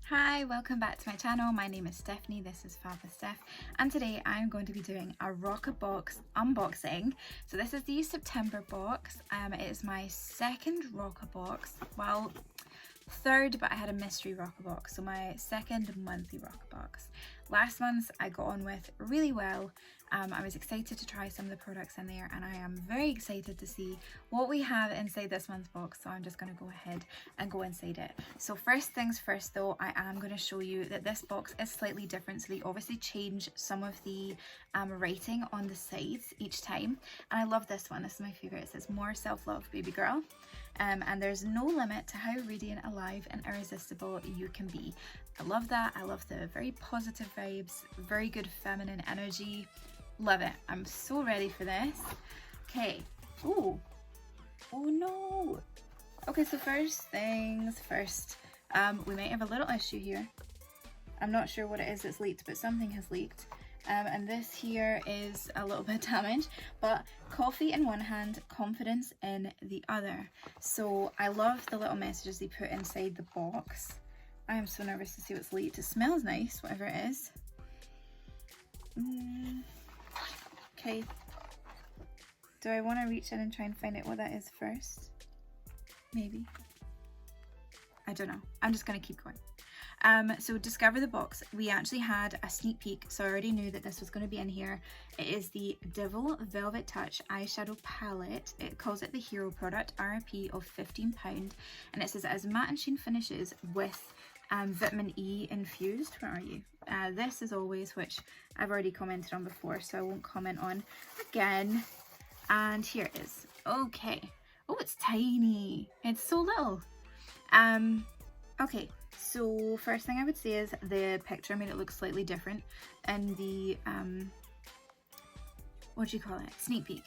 Hi, welcome back to my channel. My name is Stephanie, this is Fab with Steph, and today I'm going to be doing a Roccabox unboxing. So this is the September box. It is my second Roccabox, well, third, but I had a mystery Roccabox, so my second monthly Roccabox. Last month I got on with really well. I was excited to try some of the products in there, and I am very excited to see what we have inside this month's box, so I'm just going to go ahead and go inside it. So first things first though, I am going to show you that this box is slightly different, so they obviously change some of the writing on the sides each time, and I love this one. This is my favourite. It says "More self-love, baby girl." And there's no limit to how radiant, alive and irresistible you can be. I love that. I love the very positive vibes, very good feminine energy. Love it. I'm so ready for this. Okay. Oh no. Okay, so first things first. We might have a little issue here. I'm not sure what it is that's leaked, but something has leaked. And this here is a little bit damaged, but coffee in one hand, confidence in the other. So I love the little messages they put inside the box. I am so nervous to see what's leaked. It smells nice, whatever it is. Okay. Do I want to reach in and try and find out what that is first? Maybe. I don't know. I'm just going to keep going. So discover the box. We actually had a sneak peek, so I already knew that this was going to be in here. It is the Douvalls Velvet Touch eyeshadow palette. It calls it the hero product, RRP of £15, and it says it has matte and sheen finishes with vitamin E infused. Where are you? This is always, which I've already commented on before, so I won't comment on again. And here it is. Okay. Oh, it's tiny. It's so little. Okay. So first thing I would say is the picture made it look slightly different in the, what do you call it, sneak peek.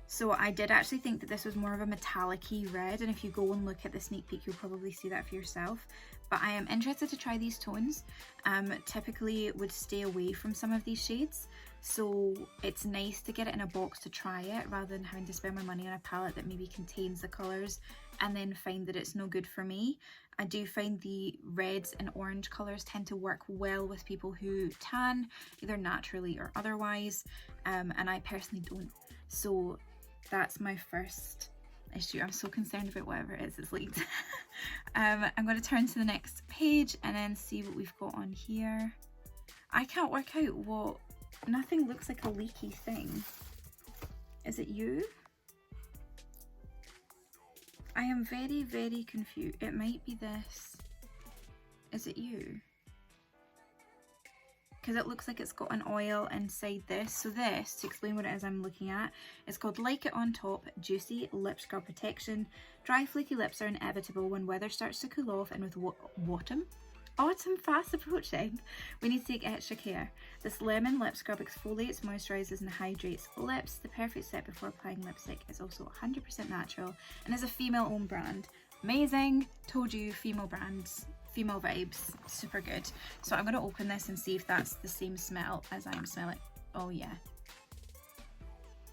So I did actually think that this was more of a metallic-y red, and if you go and look at the sneak peek you'll probably see that for yourself. But I am interested to try these tones. Typically would stay away from some of these shades, so it's nice to get it in a box to try it rather than having to spend my money on a palette that maybe contains the colours and then find that it's no good for me. I do find the reds and orange colours tend to work well with people who tan, either naturally or otherwise, and I personally don't. So that's my first issue. I'm so concerned about whatever it is that's leaked. I'm going to turn to the next page and then see what we've got on here. I can't work out what... Nothing looks like a leaky thing. Is it you? I am very, very confused. It might be this. Is it you? Because it looks like it's got an oil inside this. So this, to explain what it is I'm looking at, it's called Like It On Top Juicy Lip Scrub Protection. Dry flaky lips are inevitable when weather starts to cool off, and with autumn fast approaching, we need to take extra care. This lemon lip scrub exfoliates, moisturizes and hydrates lips. The perfect step before applying lipstick. Is also 100% natural and is a female owned brand. Amazing. Told you, female brands, female vibes, super good. So I'm going to open this and see if that's the same smell as I'm smelling. Oh yeah.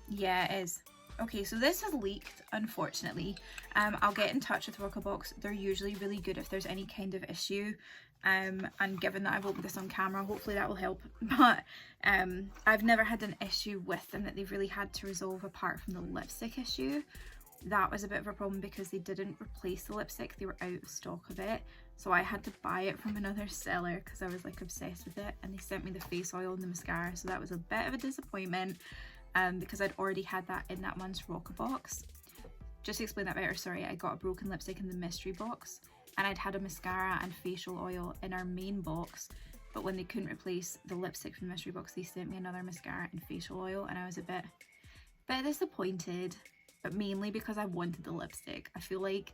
Yeah, it is. Okay, so this has leaked, unfortunately. I'll get in touch with Roccabox. They're usually really good if there's any kind of issue. And given that I've opened this on camera, hopefully that will help. But I've never had an issue with them that they've really had to resolve apart from the lipstick issue. That was a bit of a problem because they didn't replace the lipstick. They were out of stock of it. So I had to buy it from another seller because I was like obsessed with it. And they sent me the face oil and the mascara. So that was a bit of a disappointment. Because I'd already had that in that month's Roccabox. Just to explain that better, sorry, I got a broken lipstick in the mystery box, and I'd had a mascara and facial oil in our main box, but when they couldn't replace the lipstick from the mystery box, they sent me another mascara and facial oil, and I was a bit disappointed, but mainly because I wanted the lipstick. I feel like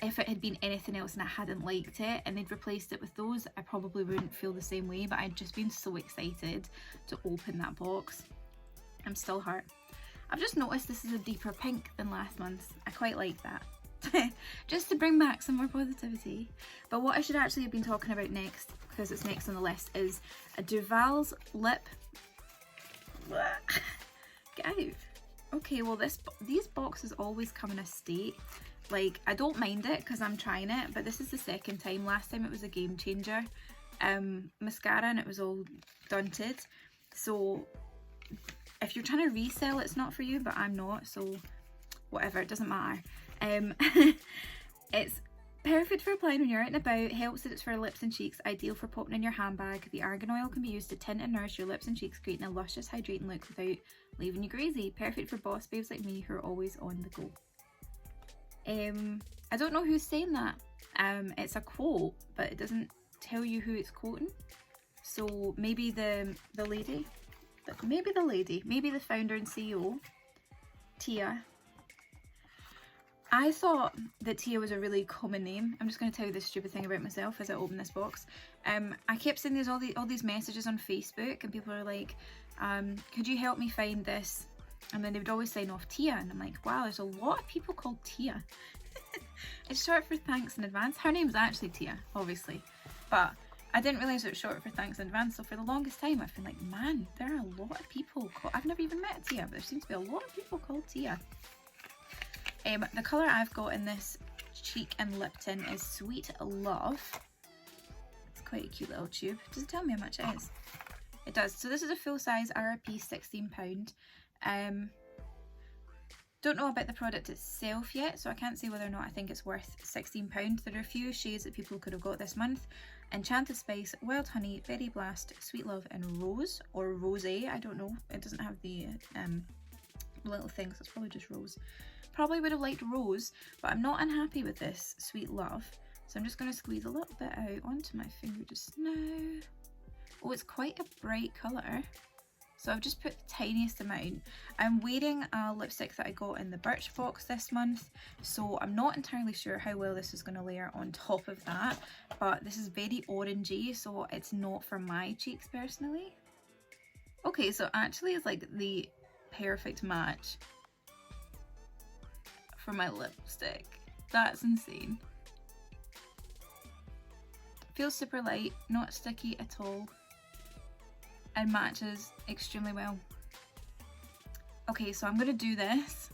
if it had been anything else and I hadn't liked it and they'd replaced it with those, I probably wouldn't feel the same way, but I'd just been so excited to open that box. I'm still hurt. I've just noticed this is a deeper pink than last month's. I quite like that. Just to bring back some more positivity. But what I should actually have been talking about next, because it's next on the list, is a Douvalls lip... Get out. Okay, well these boxes always come in a state. Like, I don't mind it because I'm trying it, but this is the second time. Last time it was a game changer mascara and it was all dunted. So if you're trying to resell, it's not for you, but I'm not, so whatever, it doesn't matter. It's perfect for applying when you're out and about, helps that it's for lips and cheeks, ideal for popping in your handbag. The argan oil can be used to tint and nourish your lips and cheeks, creating a luscious, hydrating look without leaving you greasy. Perfect for boss babes like me who are always on the go. I don't know who's saying that. It's a quote, but it doesn't tell you who it's quoting. So maybe the lady, maybe the founder and CEO, Tia. I thought that Tia was a really common name. I'm just going to tell you this stupid thing about myself as I open this box. I kept seeing all these messages on Facebook, and people are like, could you help me find this? And then they would always sign off Tia, and I'm like, wow, there's a lot of people called Tia. It's short for thanks in advance. Her name's actually Tia, obviously, but I didn't realise it was short for thanks in advance. So for the longest time I've been like, man, there are a lot of people called, I've never even met Tia, but there seems to be a lot of people called Tia. The colour I've got in this cheek and lip tint is Sweet Love. It's quite a cute little tube. Does it tell me how much it is? It does. So this is a full size RRP, £16. Don't know about the product itself yet, so I can't say whether or not I think it's worth £16. There are a few shades that people could have got this month. Enchanted Spice, Wild Honey, Berry Blast, Sweet Love and Rose, or Rosé, I don't know. It doesn't have the little thing, so it's probably just Rose. Probably would have liked Rose, but I'm not unhappy with this Sweet Love. So I'm just going to squeeze a little bit out onto my finger just now. Oh, it's quite a bright colour. So I've just put the tiniest amount. I'm wearing a lipstick that I got in the Birchbox this month, so I'm not entirely sure how well this is going to layer on top of that, but this is very orangey, so it's not for my cheeks personally. Okay, so actually it's like the perfect match for my lipstick. That's insane. Feels super light, not sticky at all, and matches extremely well. Okay, so I'm going to do this.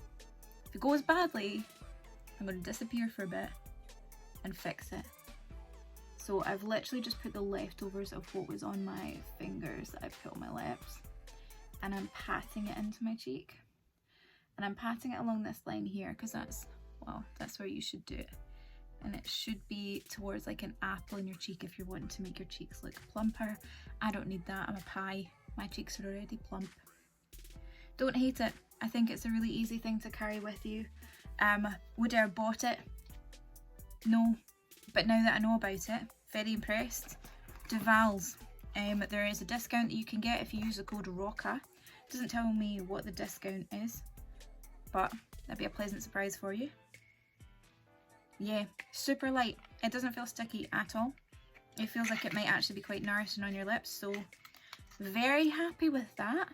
If it goes badly, I'm going to disappear for a bit and fix it. So I've literally just put the leftovers of what was on my fingers that I put on my lips, and I'm patting it into my cheek. And I'm patting it along this line here because that's, well, that's where you should do it. And it should be towards like an apple in your cheek if you're wanting to make your cheeks look plumper. I don't need that, I'm a pie. My cheeks are already plump. Don't hate it. I think it's a really easy thing to carry with you. Would I have bought it? No. But now that I know about it, very impressed. Douvalls. There is a discount that you can get if you use the code ROCCA. It doesn't tell me what the discount is, but that'd be a pleasant surprise for you. Yeah, super light. It doesn't feel sticky at all. It feels like it might actually be quite nourishing on your lips, so very happy with that.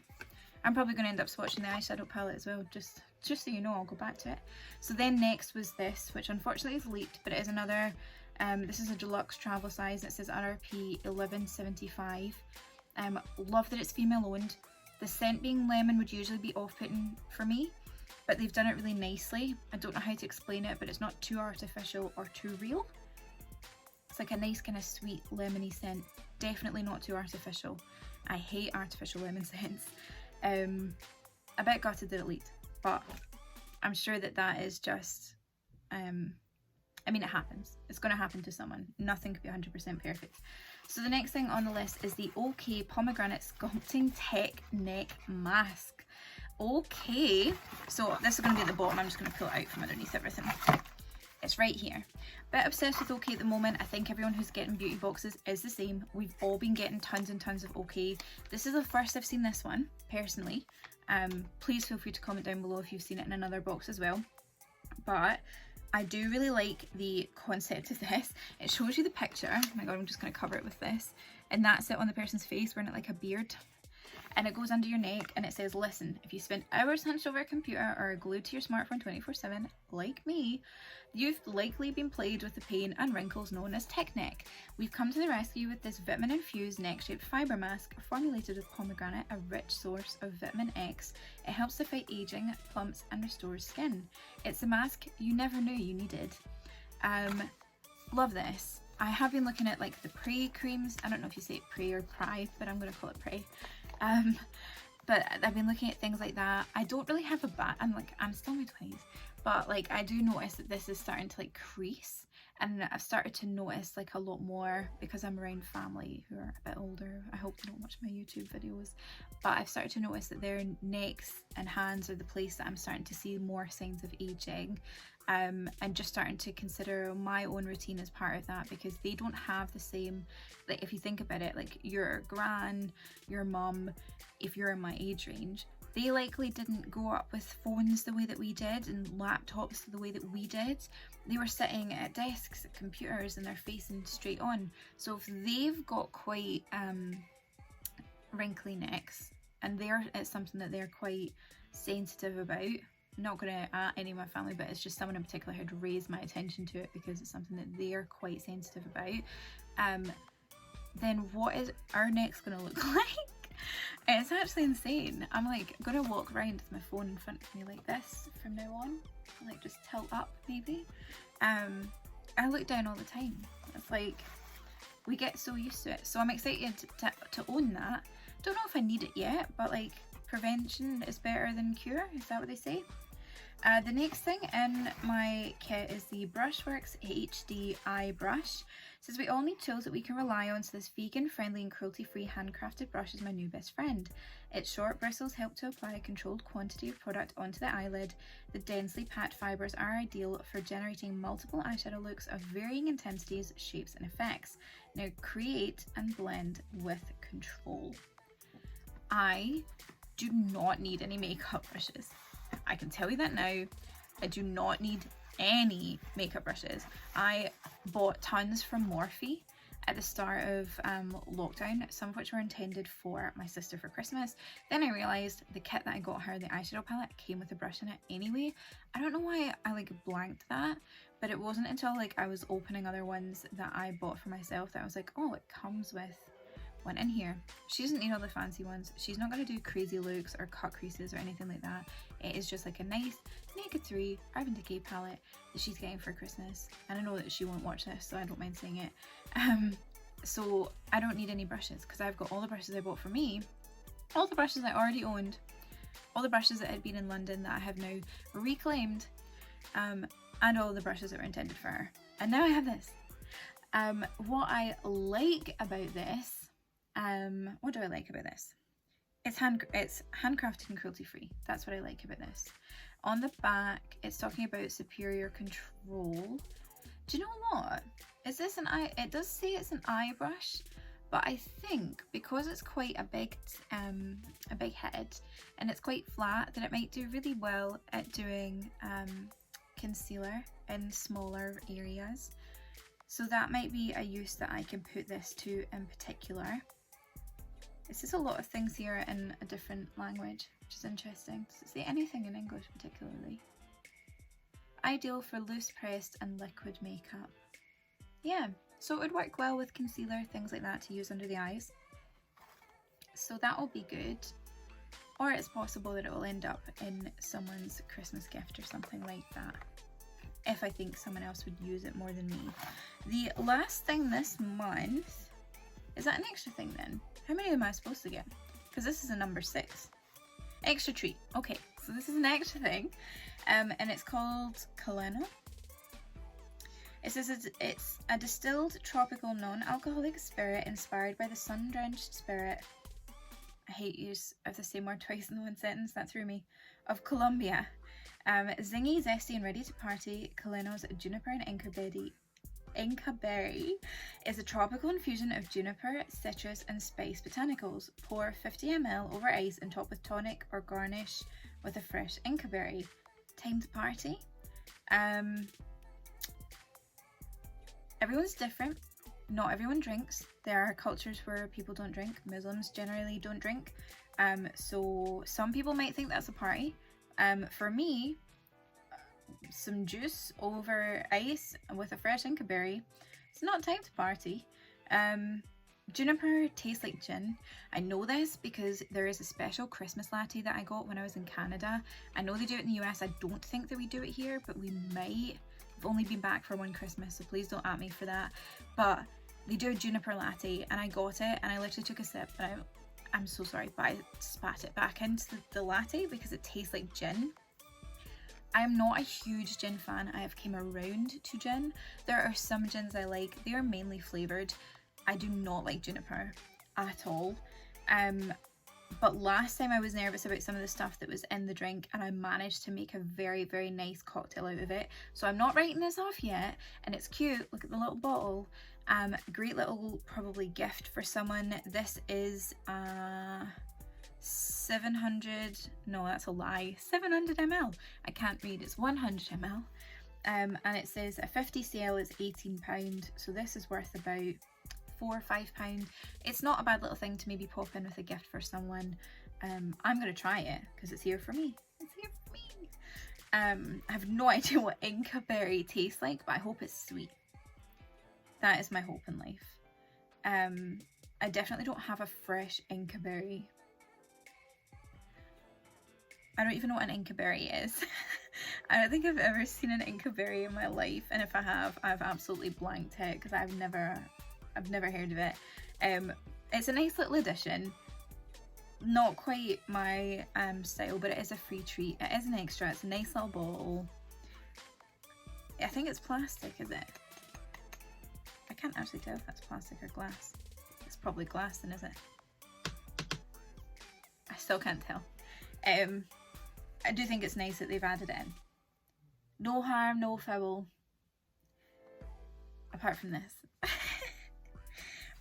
I'm probably going to end up swatching the eyeshadow palette as well, just so you know. I'll go back to it. So then next was this, which unfortunately is leaked, but it is another, this is a deluxe travel size. It says RRP 11.75. Love that it's female owned. The scent being lemon would usually be off-putting for me, but they've done it really nicely. I don't know how to explain it, but it's not too artificial or too real. It's like a nice kind of sweet lemony scent. Definitely not too artificial. I hate artificial lemon scents. A bit gutted that it leaked, but I'm sure that that is just, I mean, it happens. It's going to happen to someone. Nothing could be 100% perfect. So the next thing on the list is the OK Pomegranate Sculpting Tech Neck Mask. Okay, so this is going to be at the bottom. I'm just going to pull it out from underneath everything. It's right here. Bit obsessed with OK at the moment. I think everyone who's getting beauty boxes is the same. We've all been getting tons and tons of OK. This is the first I've seen this one, personally. Please feel free to comment down below if you've seen it in another box as well. But I do really like the concept of this. It shows you the picture. Oh my god, I'm just going to cover it with this. And that's it on the person's face, wearing it like a beard. and it goes under your neck, and it says, listen, if you spend hours hunched over a computer or glued to your smartphone 24/7, like me, you've likely been plagued with the pain and wrinkles known as tech neck. We've come to the rescue with this vitamin-infused neck-shaped fibre mask formulated with pomegranate, a rich source of vitamin X. It helps to fight aging, plumps, and restores skin. It's a mask you never knew you needed. Love this. I have been looking at like the Prey creams. I don't know if you say it Prey or Pride, but I'm going to call it Prey. But I've been looking at things like that. I don't really have a I'm still in my 20s, but like I do notice that this is starting to like crease, and I've started to notice like a lot more because I'm around family who are a bit older. I hope they don't watch my YouTube videos, but I've started to notice that their necks and hands are the place that I'm starting to see more signs of aging. And just starting to consider my own routine as part of that, because they don't have the same, like if you think about it, like your gran, your mum, if you're in my age range, they likely didn't grow up with phones the way that we did and laptops the way that we did. They were sitting at desks, at computers, and they're facing straight on. So if they've got quite wrinkly necks, and it's something that they're quite sensitive about. Not going to at any of my family, but it's just someone in particular who'd raised my attention to it because it's something that they're quite sensitive about. Then what is our neck's going to look like? It's actually insane. I'm like going to walk around with my phone in front of me like this from now on, like just tilt up maybe. I look down all the time. It's like we get so used to it, so I'm excited to own that. Don't know if I need it yet, but like prevention is better than cure, is that what they say? The next thing in my kit is the Brushworks HD Eye Brush. It says we all need tools that we can rely on, so this vegan friendly and cruelty free handcrafted brush is my new best friend. Its short bristles help to apply a controlled quantity of product onto the eyelid. The densely packed fibres are ideal for generating multiple eyeshadow looks of varying intensities, shapes and effects. Now create and blend with control. I do not need any makeup brushes. I can tell you that now. I do not need any makeup brushes. I bought tons from Morphe at the start of lockdown, some of which were intended for my sister for Christmas. Then I realised the kit that I got her, the eyeshadow palette, came with a brush in it anyway. I don't know why I like blanked that, but it wasn't until like I was opening other ones that I bought for myself that I was like, oh, it comes with one in here. She doesn't need all the fancy ones. She's not going to do crazy looks or cut creases or anything like that. It is just like a nice Naked 3 Urban Decay palette that she's getting for Christmas, and I know that she won't watch this, so I don't mind saying it. So I don't need any brushes because I've got all the brushes I bought for me, all the brushes I already owned, all the brushes that had been in London that I have now reclaimed, and all the brushes that were intended for her. And now I have this. What I like about this, what do I like about this? It's handcrafted and cruelty free. That's what I like about this. On the back, it's talking about superior control. Do you know what? Is this an eye? It does say it's an eye brush, but I think because it's quite a big head and it's quite flat, that it might do really well at doing concealer in smaller areas. So that might be a use that I can put this to in particular. It says a lot of things here in a different language, which is interesting. Does it say anything in English particularly? Ideal for loose pressed and liquid makeup. Yeah, so it would work well with concealer, things like that to use under the eyes. So that will be good. Or it's possible that it will end up in someone's Christmas gift or something like that, if I think someone else would use it more than me. The last thing this month, is that an extra thing then? How many am I supposed to get? Because this is a number 6. Extra treat. Okay, so this is an extra thing, and it's called Kaleno. It says it's a distilled tropical non-alcoholic spirit inspired by the sun-drenched spirit, I hate use of the same word twice in one sentence, that threw me, of Colombia. Zingy, zesty and ready to party, Kaleno's juniper and Inca berry is a tropical infusion of juniper, citrus and spice botanicals. Pour 50 ml over ice and top with tonic or garnish with a fresh Inca berry. Time to party. Everyone's different. Not everyone drinks. There are cultures where people don't drink. Muslims generally don't drink. So some people might think that's a party. For me, some juice over ice with a fresh Inca berry, it's not time to party. Juniper tastes like gin. I know this because there is a special Christmas latte that I got when I was in Canada. I know they do it in the US. I don't think that we do it here, but we might. I've only been back for one Christmas, so please don't at me for that. But they do a juniper latte, and I got it, and I literally took a sip, and I'm so sorry, but I spat it back into the latte because it tastes like gin. I am not a huge gin fan. I have came around to gin. There are some gins I like. They are mainly flavoured. I do not like juniper at all. But last time I was nervous about some of the stuff that was in the drink, and I managed to make a very, very nice cocktail out of it. So I'm not writing this off yet, and it's cute. Look at the little bottle. Great little probably gift for someone. This is 700, no, that's a lie, 700 ml. I can't read, it's 100 ml. And it says a 50 cl is £18, so this is worth about £4 or £5. It's not a bad little thing to maybe pop in with a gift for someone. I'm gonna try it because it's here for me. It's here for me. I have no idea what Inca berry tastes like, but I hope it's sweet. That is my hope in life. I definitely don't have a fresh Inca berry. I don't even know what an Inca berry is. I don't think I've ever seen an Inca berry in my life, and if I have, I've absolutely blanked it because I've never heard of it. It's a nice little addition. Not quite my style, but it is a free treat. It is an extra. It's a nice little bottle. I think it's plastic, is it? I can't actually tell if that's plastic or glass. It's probably glass then, is it? I still can't tell. I do think it's nice that they've added it in. No harm, no foul. Apart from this.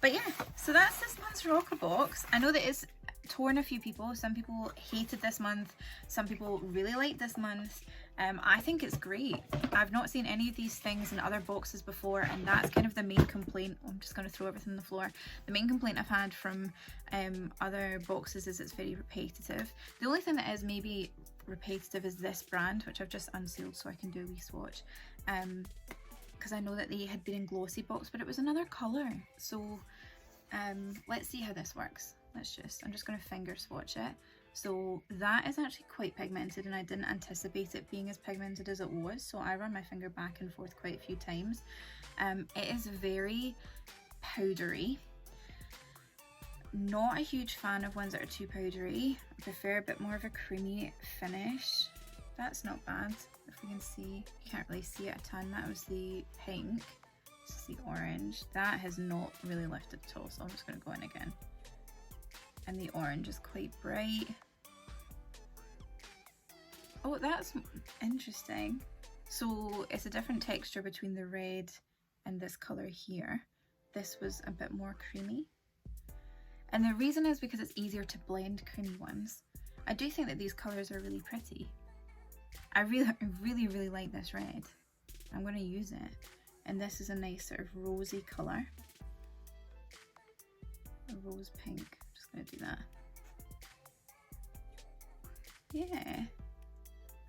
But yeah, so that's this month's Roccabox. I know that it's torn a few people. Some people hated this month. Some people really liked this month. I think it's great. I've not seen any of these things in other boxes before, and that's kind of the main complaint. I'm just going to throw everything on the floor. The main complaint I've had from other boxes is it's very repetitive. The only thing that is maybe repetitive is this brand, which I've just unsealed so I can do a wee swatch. Because I know that they had been in glossy box, but it was another colour. So let's see how this works. I'm just going to finger swatch it. So that is actually quite pigmented, and I didn't anticipate it being as pigmented as it was, so I run my finger back and forth quite a few times. It is very powdery. Not a huge fan of ones that are too powdery. I prefer a bit more of a creamy finish. That's not bad. If we can see, you can't really see it a ton. That was the pink. This is the orange. That has not really lifted at all, so I'm just going to go in again. And the orange is quite bright. Oh, that's interesting. So it's a different texture between the red and this colour here. This was a bit more creamy. And the reason is because it's easier to blend creamy ones. I do think that these colours are really pretty. I really like this red. I'm going to use it. And this is a nice sort of rosy colour. A rose pink. I'm just going to do that. Yeah.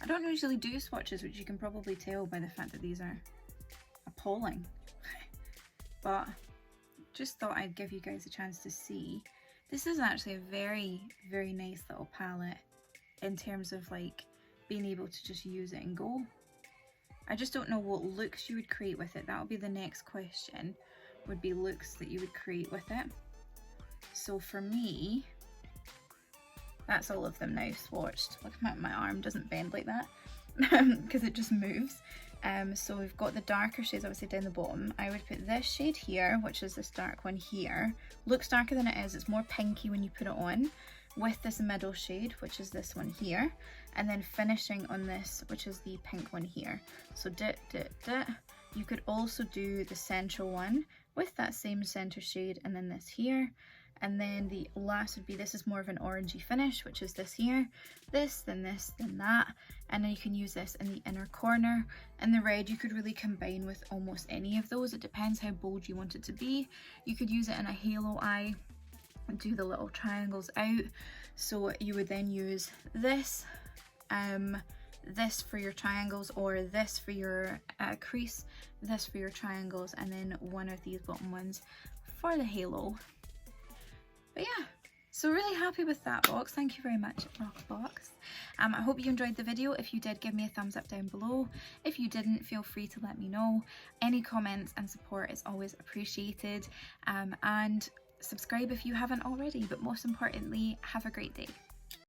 I don't usually do swatches, which you can probably tell by the fact that these are appalling. But just thought I'd give you guys a chance to see. This is actually a very nice little palette in terms of like being able to just use it and go. I just don't know what looks you would create with it. That would be the next question, would be looks that you would create with it. So for me, that's all of them now swatched. Look, my arm doesn't bend like that because it just moves. So we've got the darker shades obviously down the bottom. I would put this shade here, which is this dark one here. Looks darker than it is. It's more pinky when you put it on, with this middle shade, which is this one here, and then finishing on this, which is the pink one here. So you could also do the central one with that same center shade, and then this here. And then the last would be, this is more of an orangey finish, which is this here, this, then that. And then you can use this in the inner corner. And the red you could really combine with almost any of those. It depends how bold you want it to be. You could use it in a halo eye. do the little triangles out. So you would then use this, this for your triangles, or this for your crease, this for your triangles, and then one of these bottom ones for the halo. But yeah, so really happy with that box. Thank you very much, Roccabox. I hope you enjoyed the video. If you did, give me a thumbs up down below. If you didn't, feel free to let me know. Any comments and support is always appreciated. And subscribe if you haven't already, but most importantly, have a great day.